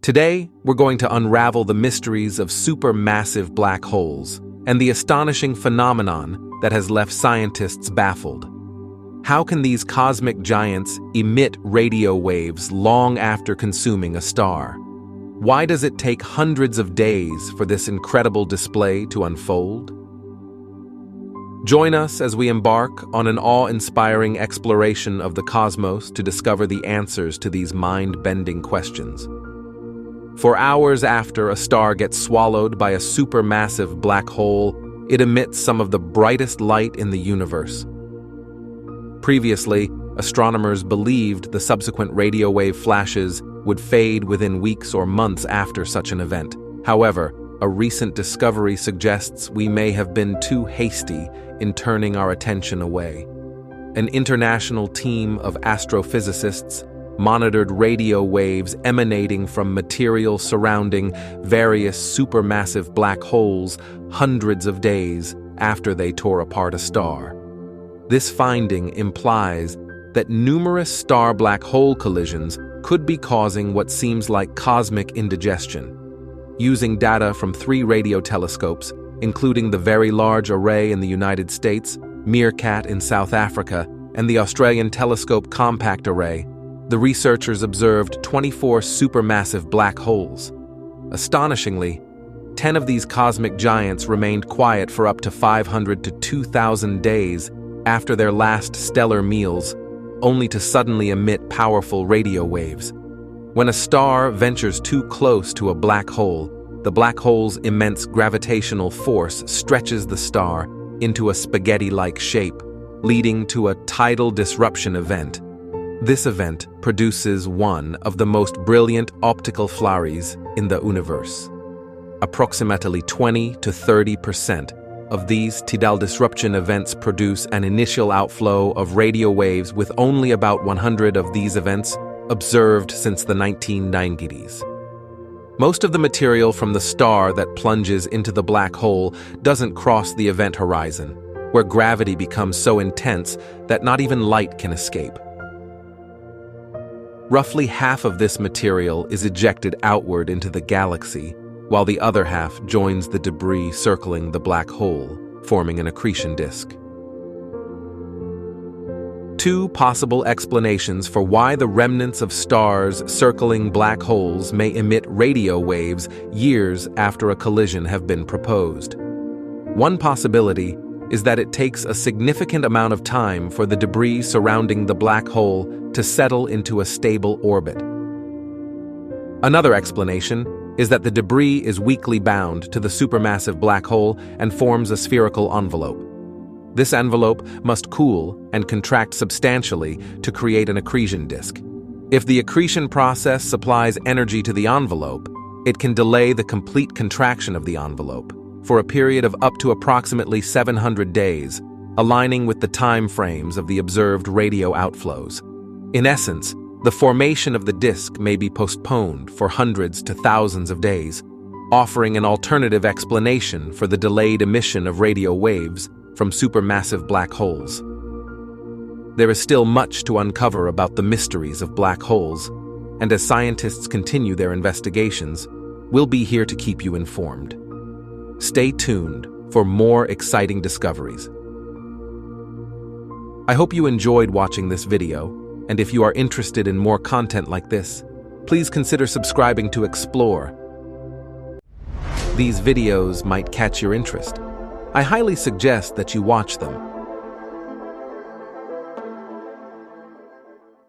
Today, we're going to unravel the mysteries of supermassive black holes and the astonishing phenomenon that has left scientists baffled. How can these cosmic giants emit radio waves long after consuming a star? Why does it take hundreds of days for this incredible display to unfold? Join us as we embark on an awe-inspiring exploration of the cosmos to discover the answers to these mind-bending questions. For hours after a star gets swallowed by a supermassive black hole, it emits some of the brightest light in the universe. Previously, astronomers believed the subsequent radio wave flashes would fade within weeks or months after such an event. However, a recent discovery suggests we may have been too hasty in turning our attention away. An international team of astrophysicists monitored radio waves emanating from material surrounding various supermassive black holes hundreds of days after they tore apart a star. This finding implies that numerous star-black hole collisions could be causing what seems like cosmic indigestion. Using data from 3 radio telescopes, including the Very Large Array in the United States, Meerkat in South Africa, and the Australian Telescope Compact Array, the researchers observed 24 supermassive black holes. Astonishingly, 10 of these cosmic giants remained quiet for up to 500 to 2,000 days after their last stellar meals, only to suddenly emit powerful radio waves. When a star ventures too close to a black hole, the black hole's immense gravitational force stretches the star into a spaghetti-like shape, leading to a tidal disruption event. This event produces one of the most brilliant optical flurries in the universe. Approximately 20 to 30% of these tidal disruption events produce an initial outflow of radio waves, with only about 100 of these events observed since the 1990s. Most of the material from the star that plunges into the black hole doesn't cross the event horizon, where gravity becomes so intense that not even light can escape. Roughly half of this material is ejected outward into the galaxy, while the other half joins the debris circling the black hole, forming an accretion disk. 2 possible explanations for why the remnants of stars circling black holes may emit radio waves years after a collision have been proposed. One possibility is that it takes a significant amount of time for the debris surrounding the black hole to settle into a stable orbit. Another explanation is that the debris is weakly bound to the supermassive black hole and forms a spherical envelope. This envelope must cool and contract substantially to create an accretion disk. If the accretion process supplies energy to the envelope, it can delay the complete contraction of the envelope for a period of up to approximately 700 days, aligning with the time frames of the observed radio outflows. In essence, the formation of the disk may be postponed for hundreds to thousands of days, offering an alternative explanation for the delayed emission of radio waves from supermassive black holes. There is still much to uncover about the mysteries of black holes, and as scientists continue their investigations, we'll be here to keep you informed. Stay tuned for more exciting discoveries. I hope you enjoyed watching this video, and if you are interested in more content like this, please consider subscribing to Explore. These videos might catch your interest. I highly suggest that you watch them.